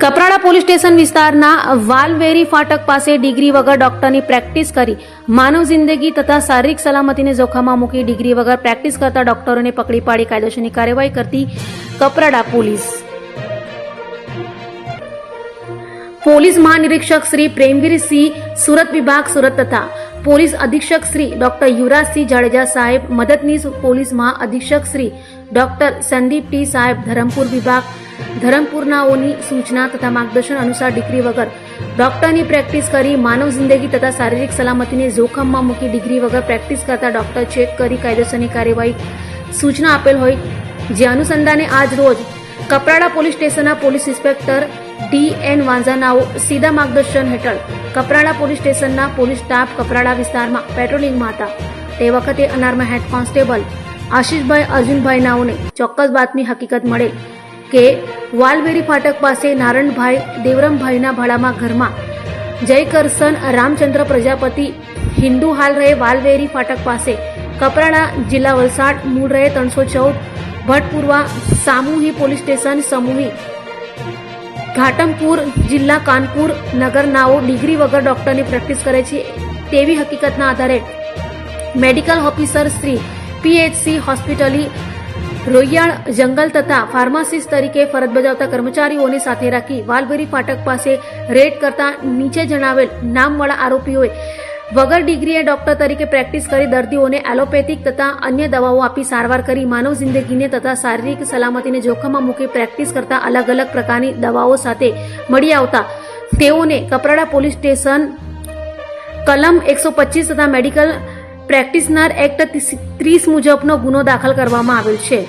Kaprada police station વિસ્તારના વાલવેરી ફાટક પાસે ડિગ્રી વગર ડોક્ટરની પ્રેક્ટિસ કરી માનવ જિંદગી તથા શારીરિક સલામતીને જોખમમાં મૂકી ડિગ્રી વગર પ્રેક્ટિસ કરતા ડોક્ટરોને પકડી પાડી કાયદેસરની કાર્યવાહી કરતી કપરાડા પોલીસ મહાનિરીક્ષક શ્રી પ્રેમવીરસિંહ સુરત વિભાગ સુરત તથા પોલીસ અધિક્ષક શ્રી ડોક્ટર યુવરાજસિંહ જાડેજા સાહેબ, મદદનીશ પોલીસ મહાઅધિક્ષક શ્રી ડોક્ટર સંદીપ ટી સાહેબ, ધરમપુર વિભાગ ધરમપુરનાઓની સૂચના તથા માર્ગદર્શન અનુસાર ડિગ્રી વગર ડોક્ટરની પ્રેક્ટિસ કરી માનવ જિંદગી તથા શારીરિક સલામતીને જોખમમાં મૂકી ડિગ્રી વગર પ્રેક્ટિસ કરતા ડોક્ટર ચેક કરી કાયદેસરની કાર્યવાહી સૂચના આપેલ હોય, જે અનુસંધાને આજ રોજ કપરાડા પોલીસ સ્ટેશનના પોલીસ ઇન્સ્પેક્ટર DN વાંઝાનાઓ સીધા માર્ગદર્શન હેઠળ કપરાડા પોલીસ સ્ટેશનના પોલીસ સ્ટાફ કપરાડા વિસ્તારમાં પેટ્રોલિંગમાં હતા. તે વખતે અનારમાં હેડ કોન્સ્ટેબલ આશીષભાઈ અર્જુનભાઈ નાઓને ચોક્કસ બાતમી હકીકત મળે કે વાલવેરી ફાટક પાસે નારણભાઈ દેવરમભાઈના ભાડામાં ઘરમાં જયકરસન રામચંદ્ર પ્રજાપતિ હિન્દુ હાલ રહે વાલવેરી ફાટક પાસે કપરાડા જિલ્લા વલસાડ મૂળ રહે 314 ભટપુરવા સામૂહી પોલીસ સ્ટેશન સમૂહી ઘાટમપુર જિલ્લા કાનપુર નગરનાઓ ડિગ્રી વગર ડોક્ટરની પ્રેક્ટિસ કરે છે તેવી હકીકતના આધારે મેડિકલ ઓફિસર શ્રી PHC હોસ્પિટલી રોયલ જંગલ તથા ફાર્માસિસ્ટ તરીકે ફરજ બજાવતા કર્મચારીઓને સાથે રાખી વાલવેરી ફાટક પાસે રેડ કરતા નીચે જણાવેલ નામવાળા આરોપીઓએ વગર ડિગ્રીએ ડોક્ટર તરીકે પ્રેક્ટિસ કરી દર્દીઓને એલોપેથિક તથા અન્ય દવાઓ આપી સારવાર કરી માનવ જિંદગીને તથા શારીરિક સલામતીને જોખમમાં મૂકી પ્રેક્ટિસ કરતા અલગ અલગ પ્રકારની દવાઓ સાથે મળી આવતા તેઓને કપરાડા પોલીસ સ્ટેશન કલમ 125 તથા મેડિકલ પ્રેક્ટિશનર એક્ટ 30 મુજબનો ગુનો દાખલ કરવામાં આવેલ છે.